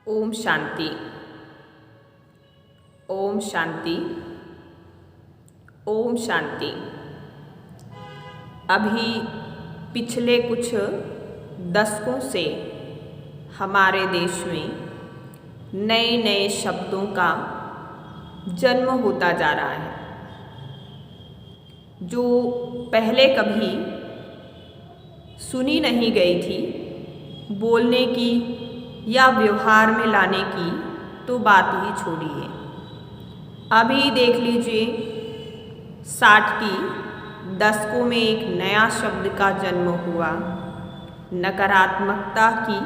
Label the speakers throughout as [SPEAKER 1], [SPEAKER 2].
[SPEAKER 1] ओम शांति। ओम शांति। ओम शांति। अभी पिछले कुछ दशकों से हमारे देश में नए नए शब्दों का जन्म होता जा रहा है, जो पहले कभी सुनी नहीं गई थी। बोलने की या व्यवहार में लाने की तो बात ही छोड़िए। अभी देख लीजिए, 60 की दशकों में एक नया शब्द का जन्म हुआ। नकारात्मकता की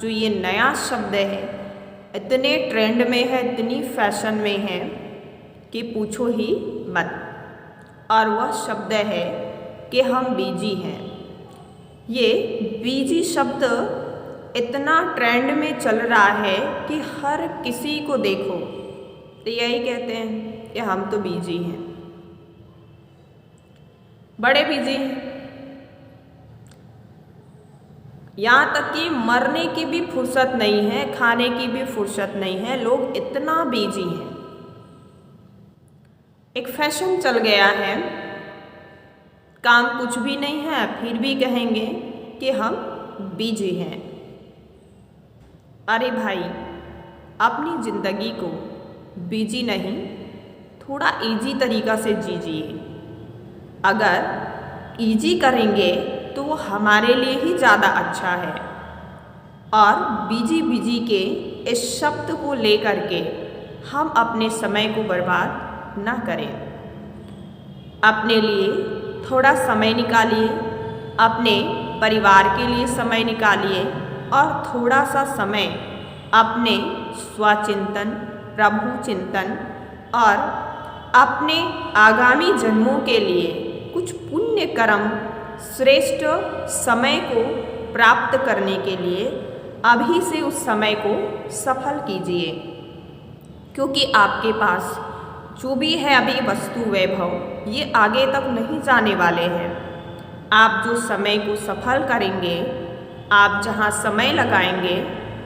[SPEAKER 1] जो ये नया शब्द है, इतने ट्रेंड में है, इतनी फैशन में है कि पूछो ही मत। और वह शब्द है कि हम बिजी हैं। ये बिजी शब्द इतना ट्रेंड में चल रहा है कि हर किसी को देखो तो यही कहते हैं कि हम तो बिजी हैं, बड़े बिजी हैं। यहाँ तक कि मरने की भी फुर्सत नहीं है, खाने की भी फुर्सत नहीं है, लोग इतना बिजी हैं। एक फैशन चल गया है, काम कुछ भी नहीं है फिर भी कहेंगे कि हम बिजी हैं। अरे भाई, अपनी ज़िंदगी को बिजी नहीं, थोड़ा इजी तरीक़ा से जीजिए। अगर इजी करेंगे तो वो हमारे लिए ही ज़्यादा अच्छा है। और बिजी बिजी के इस शब्द को लेकर के हम अपने समय को बर्बाद ना करें। अपने लिए थोड़ा समय निकालिए, अपने परिवार के लिए समय निकालिए और थोड़ा सा समय अपने स्वचिंतन, प्रभु चिंतन और अपने आगामी जन्मों के लिए कुछ पुण्य कर्म, श्रेष्ठ समय को प्राप्त करने के लिए अभी से उस समय को सफल कीजिए। क्योंकि आपके पास जो भी है अभी वस्तु वैभव, ये आगे तक नहीं जाने वाले हैं। आप जो समय को सफल करेंगे, आप जहाँ समय लगाएंगे,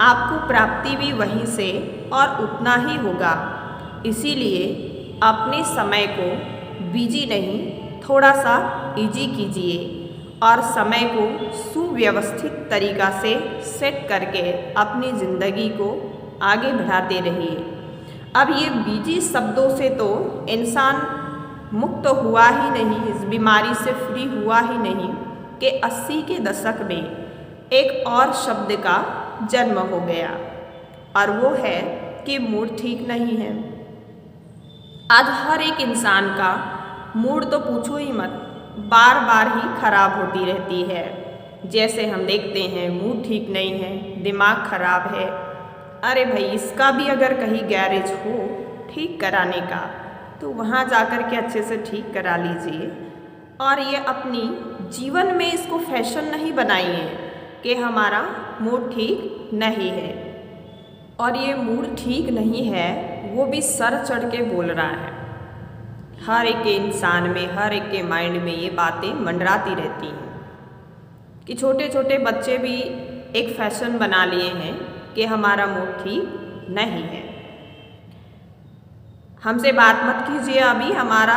[SPEAKER 1] आपको प्राप्ति भी वहीं से और उतना ही होगा। इसीलिए अपने समय को बिजी नहीं, थोड़ा सा इजी कीजिए और समय को सुव्यवस्थित तरीक़ा से सेट करके अपनी ज़िंदगी को आगे बढ़ाते रहिए। अब ये बिजी शब्दों से तो इंसान मुक्त हुआ ही नहीं, इस बीमारी से फ्री हुआ ही नहीं कि 80 के दशक में एक और शब्द का जन्म हो गया, और वो है कि मूड ठीक नहीं है। आज हर एक इंसान का मूड तो पूछो ही मत, बार बार ही खराब होती रहती है। जैसे हम देखते हैं, मूड ठीक नहीं है, दिमाग खराब है। अरे भाई, इसका भी अगर कहीं गैरेज हो ठीक कराने का तो वहाँ जाकर के अच्छे से ठीक करा लीजिए। और ये अपनी जीवन में इसको फैशन नहीं बनाइए कि हमारा मूड ठीक नहीं है। और ये मूड ठीक नहीं है वो भी सर चढ़ के बोल रहा है। हर एक के इंसान में, हर एक के माइंड में ये बातें मंडराती रहती हैं कि छोटे छोटे बच्चे भी एक फैशन बना लिए हैं कि हमारा मूड ठीक नहीं है। हमसे बात मत कीजिए, अभी हमारा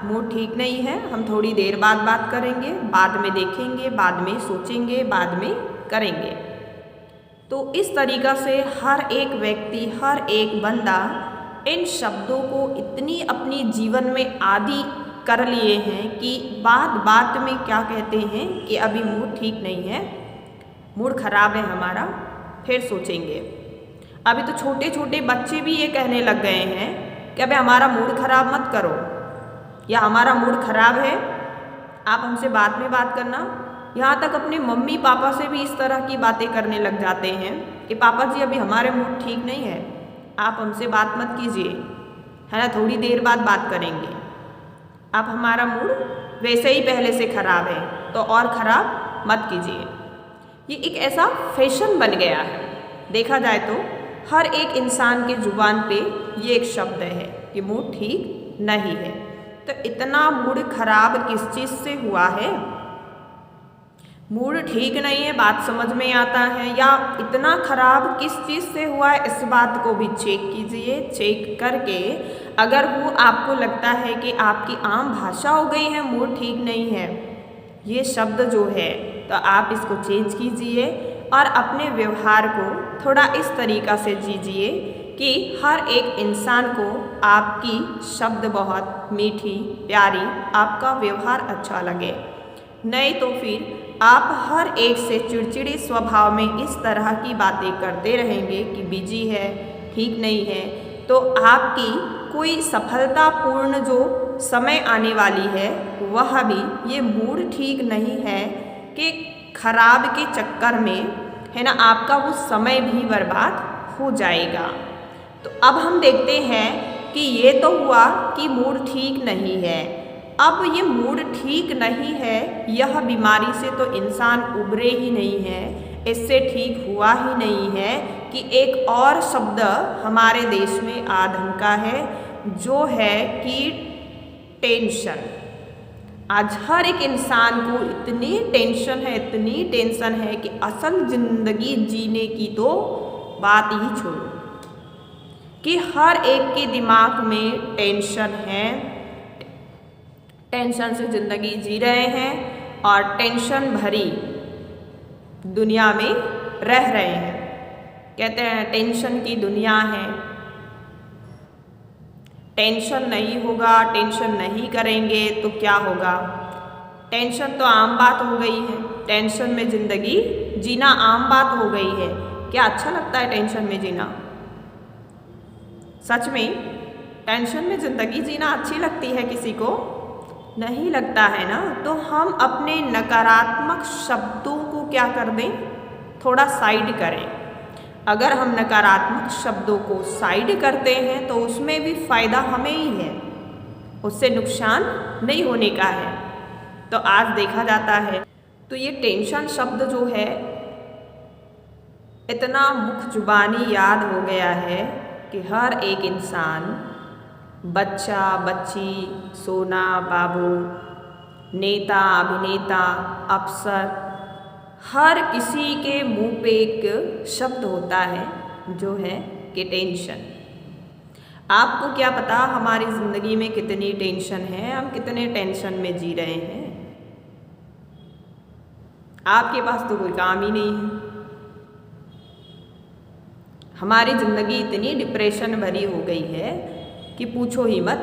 [SPEAKER 1] मूड ठीक नहीं है, हम थोड़ी देर बाद बात करेंगे, बाद में देखेंगे, बाद में सोचेंगे, बाद में करेंगे। तो इस तरीक़ा से हर एक व्यक्ति, हर एक बंदा इन शब्दों को इतनी अपनी जीवन में आदी कर लिए हैं कि बात बात में क्या कहते हैं कि अभी मूड ठीक नहीं है, मूड खराब है हमारा, फिर सोचेंगे। अभी तो छोटे छोटे बच्चे भी ये कहने लग गए हैं कि अबे हमारा मूड खराब मत करो, या हमारा मूड खराब है, आप हमसे बाद में बात करना। यहाँ तक अपने मम्मी पापा से भी इस तरह की बातें करने लग जाते हैं कि पापा जी अभी हमारे मूड ठीक नहीं है, आप हमसे बात मत कीजिए, है ना, थोड़ी देर बाद बात करेंगे। आप हमारा मूड वैसे ही पहले से खराब है तो और ख़राब मत कीजिए। ये एक ऐसा फैशन बन गया है। देखा जाए तो हर एक इंसान के जुबान पे ये एक शब्द है कि मूड ठीक नहीं है। तो इतना मूड खराब किस चीज़ से हुआ है? मूड ठीक नहीं है, बात समझ में आता है, या इतना खराब किस चीज़ से हुआ है इस बात को भी चेक कीजिए। चेक करके अगर वो आपको लगता है कि आपकी आम भाषा हो गई है, मूड ठीक नहीं है, ये शब्द जो है, तो आप इसको चेंज कीजिए और अपने व्यवहार को थोड़ा इस तरीक़ा से जीजिए कि हर एक इंसान को आपकी शब्द बहुत मीठी प्यारी, आपका व्यवहार अच्छा लगे। नहीं तो फिर आप हर एक से चिड़चिड़े स्वभाव में इस तरह की बातें करते रहेंगे कि बिजी है, ठीक नहीं है, तो आपकी कोई सफलतापूर्ण जो समय आने वाली है वह भी ये मूड ठीक नहीं है कि खराब के चक्कर में, है ना, आपका वो समय भी बर्बाद हो जाएगा। तो अब हम देखते हैं कि ये तो हुआ कि मूड ठीक नहीं है। अब ये मूड ठीक नहीं है, यह बीमारी से तो इंसान उबरे ही नहीं है, इससे ठीक हुआ ही नहीं है कि एक और शब्द हमारे देश में आ ढंका है, जो है कि टेंशन। आज हर एक इंसान को इतनी टेंशन है, इतनी टेंशन है कि असल ज़िंदगी जीने की तो बात ही छोड़ो, कि हर एक के दिमाग में टेंशन है, टेंशन से ज़िंदगी जी रहे हैं और टेंशन भरी दुनिया में रह रहे हैं। कहते हैं टेंशन की दुनिया है, टेंशन नहीं होगा, टेंशन नहीं करेंगे तो क्या होगा। टेंशन तो आम बात हो गई है, टेंशन में ज़िंदगी जीना आम बात हो गई है। क्या अच्छा लगता है टेंशन में जीना? सच में टेंशन में ज़िंदगी जीना अच्छी लगती है किसी को? नहीं लगता है ना। तो हम अपने नकारात्मक शब्दों को क्या कर दें, थोड़ा साइड करें। अगर हम नकारात्मक शब्दों को साइड करते हैं तो उसमें भी फ़ायदा हमें ही है, उससे नुकसान नहीं होने का है। तो आज देखा जाता है तो ये टेंशन शब्द जो है इतना मुख जुबानी याद हो गया है कि हर एक इंसान, बच्चा बच्ची, सोना बाबू, नेता अभिनेता, अफसर, हर किसी के मुंह पे एक शब्द होता है जो है कि टेंशन। आपको क्या पता हमारी ज़िंदगी में कितनी टेंशन है, हम कितने टेंशन में जी रहे हैं। आपके पास तो कोई काम ही नहीं है। हमारी ज़िंदगी इतनी डिप्रेशन भरी हो गई है कि पूछो ही मत।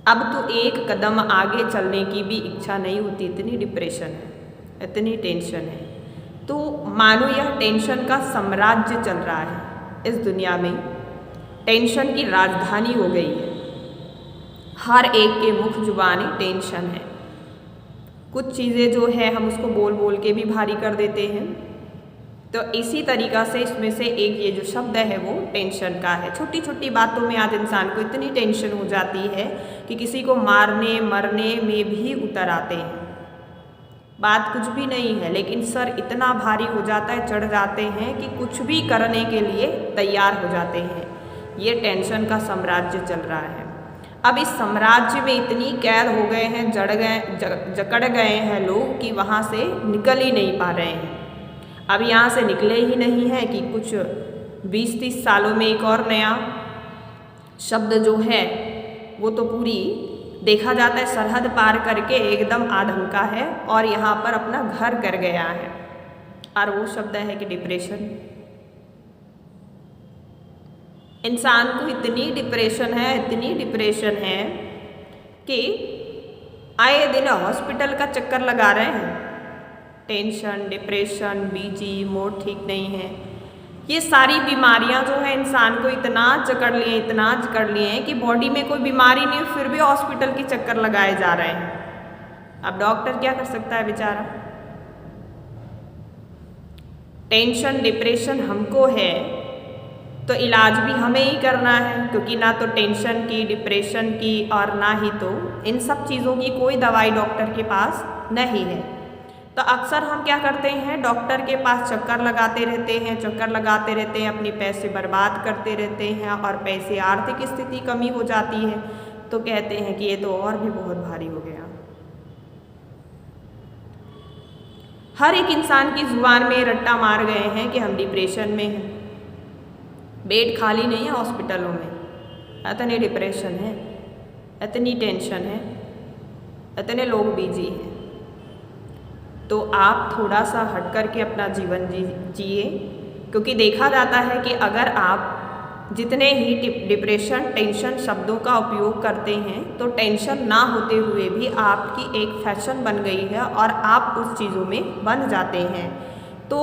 [SPEAKER 1] अब तो एक कदम आगे चलने की भी इच्छा नहीं होती, इतनी डिप्रेशन है, इतनी टेंशन है। तो मानो यह टेंशन का साम्राज्य चल रहा है इस दुनिया में, टेंशन की राजधानी हो गई है। हर एक के मुख जुबानी टेंशन है। कुछ चीज़ें जो है हम उसको बोल बोल के भी भारी कर देते हैं। तो इसी तरीक़ा से इसमें से एक ये जो शब्द है वो टेंशन का है। छोटी छोटी बातों में आज इंसान को इतनी टेंशन हो जाती है कि किसी को मारने मरने में भी उतर आते हैं। बात कुछ भी नहीं है, लेकिन सर इतना भारी हो जाता है, चढ़ जाते हैं कि कुछ भी करने के लिए तैयार हो जाते हैं। ये टेंशन का साम्राज्य चल रहा है। अब इस साम्राज्य में इतनी कैद हो गए हैं, जकड़ गए हैं लोग कि वहाँ से निकल ही नहीं पा रहे हैं। अब यहाँ से निकले ही नहीं है कि कुछ 20-30 सालों में एक और नया शब्द जो है वो तो पूरी देखा जाता है सरहद पार करके एकदम आधमका है और यहाँ पर अपना घर कर गया है, और वो शब्द है कि डिप्रेशन। इंसान को इतनी डिप्रेशन है, इतनी डिप्रेशन है कि आए दिन हॉस्पिटल का चक्कर लगा रहे हैं। टेंशन, डिप्रेशन, बीजी, मूड ठीक नहीं है, ये सारी बीमारियां जो है इंसान को इतना जकड़ लिए, इतना जकड़ लिए हैं कि बॉडी में कोई बीमारी नहीं, फिर भी हॉस्पिटल के चक्कर लगाए जा रहे हैं। अब डॉक्टर क्या कर सकता है बेचारा। टेंशन डिप्रेशन हमको है तो इलाज भी हमें ही करना है, क्योंकि ना तो टेंशन की, डिप्रेशन की और ना ही तो इन सब चीज़ों की कोई दवाई डॉक्टर के पास नहीं है। तो अक्सर हम क्या करते हैं, डॉक्टर के पास चक्कर लगाते रहते हैं, चक्कर लगाते रहते हैं, अपने पैसे बर्बाद करते रहते हैं, और पैसे आर्थिक स्थिति कमी हो जाती है तो कहते हैं कि ये तो और भी बहुत भारी हो गया। हर एक इंसान की जुबान में रट्टा मार गए हैं कि हम डिप्रेशन में हैं। बेड खाली नहीं है हॉस्पिटलों में, इतने डिप्रेशन है, इतनी टेंशन है, इतने लोग बिजी हैं। तो आप थोड़ा सा हट कर के अपना जीवन जिए, क्योंकि देखा जाता है कि अगर आप जितने ही डिप्रेशन टेंशन शब्दों का उपयोग करते हैं तो टेंशन ना होते हुए भी आपकी एक फैशन बन गई है और आप उस चीज़ों में बन जाते हैं। तो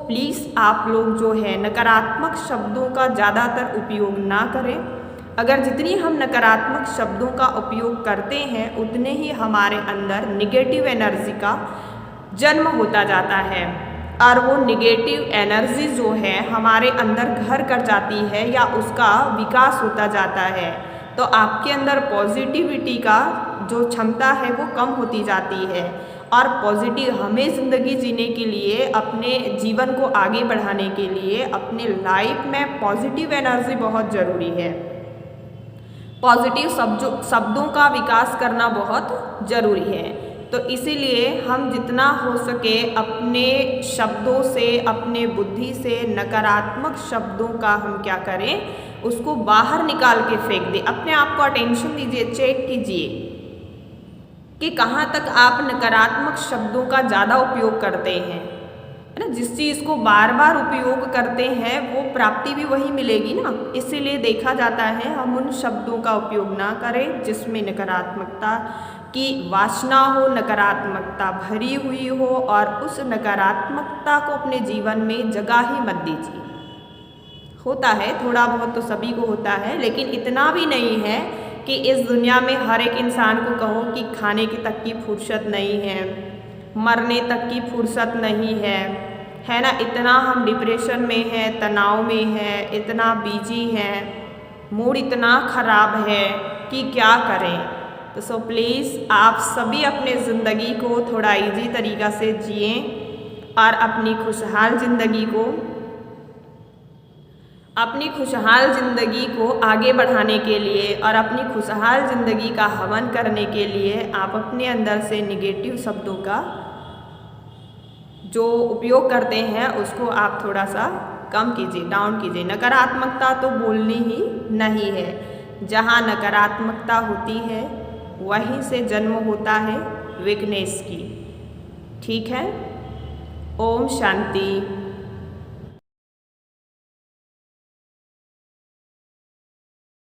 [SPEAKER 1] प्लीज़ आप लोग जो है नकारात्मक शब्दों का ज़्यादातर उपयोग ना करें। अगर जितनी हम नकारात्मक शब्दों का उपयोग करते हैं उतने ही हमारे अंदर निगेटिव एनर्जी का जन्म होता जाता है और वो निगेटिव एनर्जी जो है हमारे अंदर घर कर जाती है या उसका विकास होता जाता है। तो आपके अंदर पॉजिटिविटी का जो क्षमता है वो कम होती जाती है और पॉजिटिव हमें ज़िंदगी जीने के लिए, अपने जीवन को आगे बढ़ाने के लिए अपने लाइफ में पॉजिटिव एनर्जी बहुत ज़रूरी है। पॉजिटिव शब्दों का विकास करना बहुत ज़रूरी है। तो इसीलिए हम जितना हो सके अपने शब्दों से, अपने बुद्धि से नकारात्मक शब्दों का हम क्या करें, उसको बाहर निकाल के फेंक दें। अपने आप को अटेंशन दीजिए, चेक कीजिए कि कहाँ तक आप नकारात्मक शब्दों का ज़्यादा उपयोग करते हैं, है ना। जिस चीज़ को बार बार उपयोग करते हैं वो प्राप्ति भी वही मिलेगी ना। इसीलिए देखा जाता है हम उन शब्दों का उपयोग ना करें जिसमें नकारात्मकता की वासना हो, नकारात्मकता भरी हुई हो, और उस नकारात्मकता को अपने जीवन में जगह ही मत दीजिए। होता है थोड़ा बहुत तो सभी को होता है, लेकिन इतना भी नहीं है कि इस दुनिया में हर एक इंसान को कहो कि खाने की तक की फुर्सत नहीं है, मरने तक की फुर्सत नहीं है ना। इतना हम डिप्रेशन में हैं, तनाव में हैं, इतना बिजी हैं, मूड इतना ख़राब है कि क्या करें। तो सो प्लीज़ आप सभी अपने ज़िंदगी को थोड़ा इजी तरीक़ा से जिएं और अपनी खुशहाल ज़िंदगी को आगे बढ़ाने के लिए और अपनी खुशहाल ज़िंदगी का हवन करने के लिए आप अपने अंदर से निगेटिव शब्दों का जो उपयोग करते हैं उसको आप थोड़ा सा कम कीजिए, डाउन कीजिए। नकारात्मकता तो बोलनी ही नहीं है। जहाँ नकारात्मकता होती है वहीं से जन्म होता है वीकनेस की। ठीक है। ओम शांति।